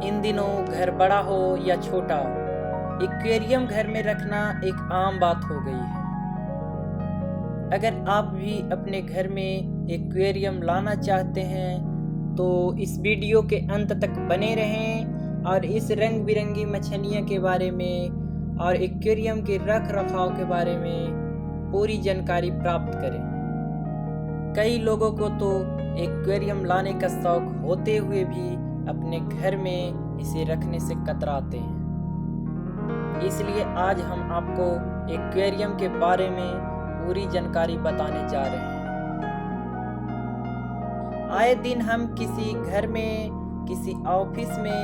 इन दिनों घर बड़ा हो या छोटा, एक्वेरियम घर में रखना एक आम बात हो गई है। अगर आप भी अपने घर में एक्वेरियम लाना चाहते हैं तो इस वीडियो के अंत तक बने रहें और इस रंग बिरंगी मछलियों के बारे में और एक्वेरियम के रख रखाव के बारे में पूरी जानकारी प्राप्त करें। कई लोगों को तो एक्वेरियम लाने का शौक होते हुए भी अपने घर में इसे रखने से कतराते हैं। इसलिए आज हम आपको एक्वेरियम के बारे में पूरी जानकारी बताने जा रहे हैं। आए दिन हम किसी घर में, किसी ऑफिस में,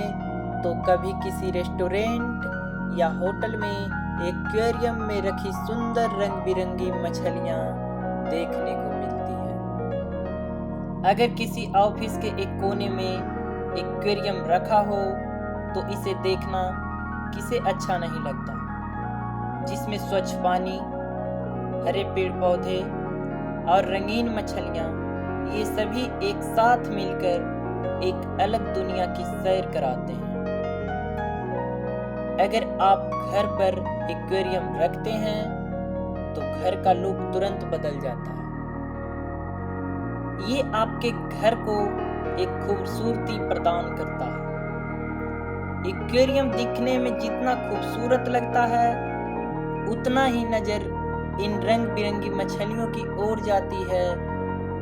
तो कभी किसी रेस्टोरेंट या होटल में एक्वेरियम में रखी सुंदर रंग बिरंगी मछलियां देखने को मिलती है। अगर किसी ऑफिस के एक कोने में एक्वेरियम रखा हो तो इसे देखना किसे अच्छा नहीं लगता, जिसमें स्वच्छ पानी, हरे पेड़ पौधे और रंगीन मछलियां, ये सभी एक साथ मिलकर एक अलग दुनिया की सैर कराते हैं। अगर आप घर पर एक्वेरियम रखते हैं तो घर का लुक तुरंत बदल जाता है। ये आपके घर को एक खूबसूरती प्रदान करता है। एक्वेरियम दिखने में जितना खूबसूरत लगता है, उतना ही नजर इन रंग बिरंगी मछलियों की ओर जाती है।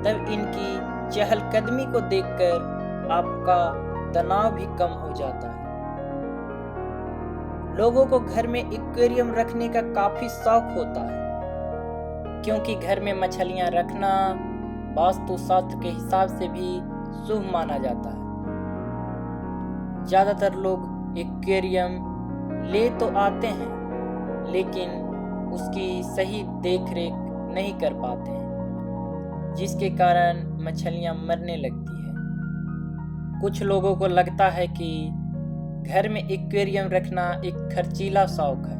तब इनकी चहलकदमी को देखकर आपका तनाव भी कम हो जाता है। लोगों को घर में एक्वेरियम रखने का काफी शौक होता है, क्योंकि घर में मछलियां रखना वास्तुशास्त्र के हिसाब से भी शुभ माना जाता है। ज्यादातर लोग एक्वेरियम ले तो आते हैं, लेकिन उसकी सही देखरेख नहीं कर पाते हैं, जिसके कारण मछलियां मरने लगती है। कुछ लोगों को लगता है कि घर में एक्वेरियम रखना एक खर्चीला शौक है,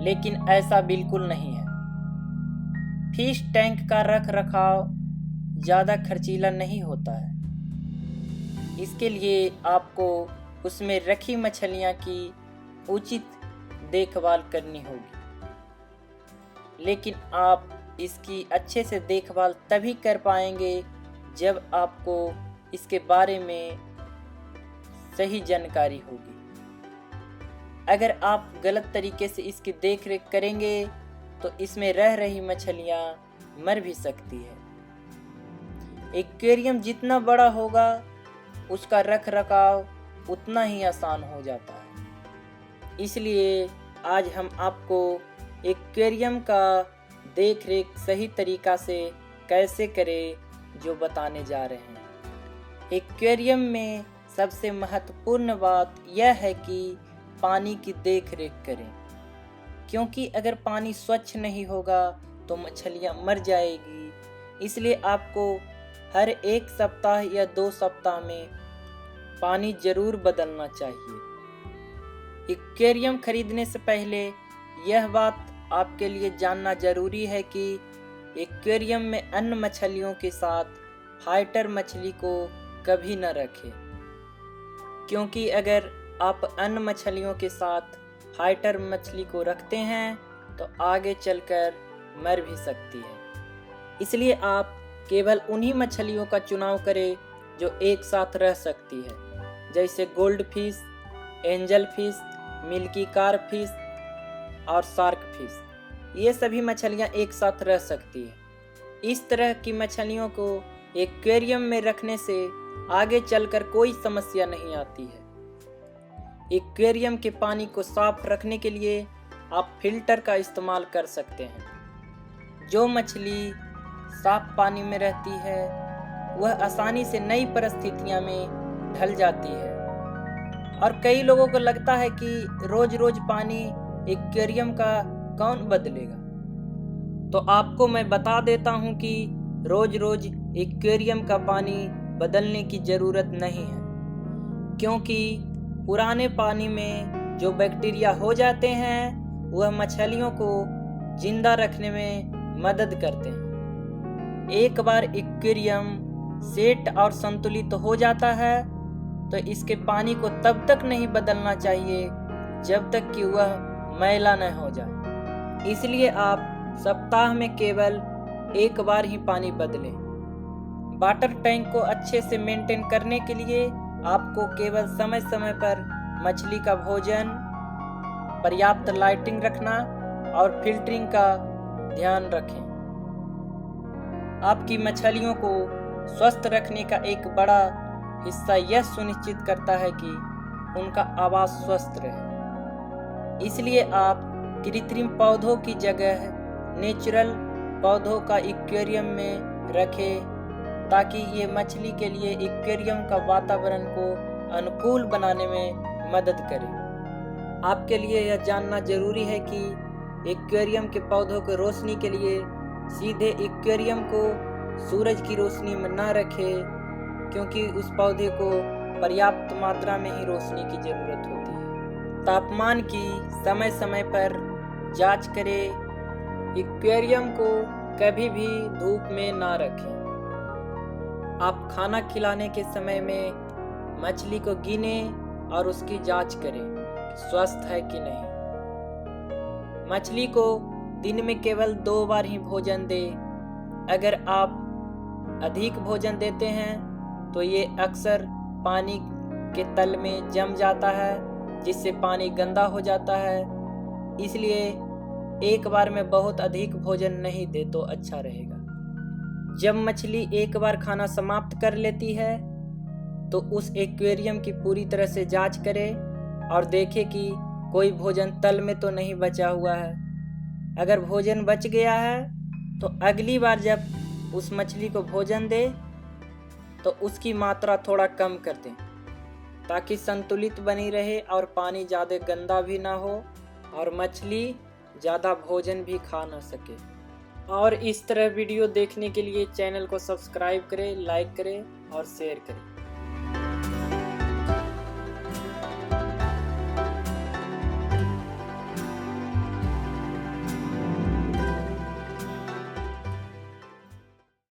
लेकिन ऐसा बिल्कुल नहीं है। फिश टैंक का रख रखाव ज़्यादा खर्चीला नहीं होता है। इसके लिए आपको उसमें रखी मछलियां की उचित देखभाल करनी होगी, लेकिन आप इसकी अच्छे से देखभाल तभी कर पाएंगे जब आपको इसके बारे में सही जानकारी होगी। अगर आप गलत तरीके से इसकी देखरेख करेंगे तो इसमें रह रही मछलियां मर भी सकती है। एक्वेरियम जितना बड़ा होगा, उसका रख रखाव उतना ही आसान हो जाता है। इसलिए आज हम आपको एक्वेरियम का देखरेख सही तरीका से कैसे करें जो बताने जा रहे हैं। एक्वेरियम में सबसे महत्वपूर्ण बात यह है कि पानी की देखरेख करें, क्योंकि अगर पानी स्वच्छ नहीं होगा तो मछलियां मर जाएगी। इसलिए आपको हर 1 सप्ताह या 2 सप्ताह में पानी जरूर बदलना चाहिए। एक्वेरियम खरीदने से पहले यह बात आपके लिए जानना जरूरी है कि एक्वेरियम में अन्य मछलियों के साथ फाइटर मछली को कभी न रखें, क्योंकि अगर आप अन्य मछलियों के साथ फाइटर मछली को रखते हैं तो आगे चलकर मर भी सकती है। इसलिए आप केवल उन्हीं मछलियों का चुनाव करें जो एक साथ रह सकती है, जैसे gold fish, angel fish, milky car fish और शार्क फिश। ये सभी मछलियां एक साथ रह सकती है। इस तरह की मछलियों को एक्वेरियम में रखने से आगे चलकर कोई समस्या नहीं आती है। एक्वेरियम के पानी को साफ रखने के लिए आप फिल्टर का इस्तेमाल कर सकते हैं। जो मछली साफ पानी में रहती है वह आसानी से नई परिस्थितियों में ढल जाती है, और कई लोगों को लगता है कि रोज रोज पानी एक्वेरियम का कौन बदलेगा। तो आपको मैं बता देता हूँ कि रोज रोज एक्वेरियम का पानी बदलने की ज़रूरत नहीं है, क्योंकि पुराने पानी में जो बैक्टीरिया हो जाते हैं वह मछलियों को जिंदा रखने में मदद करते हैं। एक बार एक्वेरियम सेट और संतुलित हो जाता है तो इसके पानी को तब तक नहीं बदलना चाहिए जब तक कि वह मैला न हो जाए। इसलिए आप सप्ताह में केवल एक बार ही पानी बदलें। वाटर टैंक को अच्छे से मेंटेन करने के लिए आपको केवल समय समय पर मछली का भोजन, पर्याप्त लाइटिंग रखना और फिल्टरिंग का ध्यान रखें। आपकी मछलियों को स्वस्थ रखने का एक बड़ा हिस्सा यह सुनिश्चित करता है कि उनका आवास स्वस्थ रहे। इसलिए आप कृत्रिम पौधों की जगह नेचुरल पौधों का एक्वेरियम में रखें, ताकि ये मछली के लिए एक्वेरियम का वातावरण को अनुकूल बनाने में मदद करे। आपके लिए यह जानना जरूरी है कि एक्वेरियम के पौधों को रोशनी के लिए सीधे एक्वेरियम को सूरज की रोशनी में न रखें, क्योंकि उस पौधे को पर्याप्त मात्रा में ही रोशनी की जरूरत होती है। तापमान की समय समय पर जांच करें। एक्वेरियम को कभी भी धूप में ना रखें। आप खाना खिलाने के समय में मछली को गिनें और उसकी जांच करें कि स्वस्थ है कि नहीं। मछली को दिन में केवल 2 बार ही भोजन दें। अगर आप अधिक भोजन देते हैं तो ये अक्सर पानी के तल में जम जाता है, जिससे पानी गंदा हो जाता है। इसलिए एक बार में बहुत अधिक भोजन नहीं दे तो अच्छा रहेगा। जब मछली एक बार खाना समाप्त कर लेती है तो उस एक्वेरियम की पूरी तरह से जांच करें और देखें कि कोई भोजन तल में तो नहीं बचा हुआ है। अगर भोजन बच गया है तो अगली बार जब उस मछली को भोजन दे तो उसकी मात्रा थोड़ा कम कर दें, ताकि संतुलित बनी रहे और पानी ज़्यादा गंदा भी ना हो और मछली ज़्यादा भोजन भी खा ना सके। और इस तरह वीडियो देखने के लिए चैनल को सब्सक्राइब करें, लाइक करें और शेयर करें।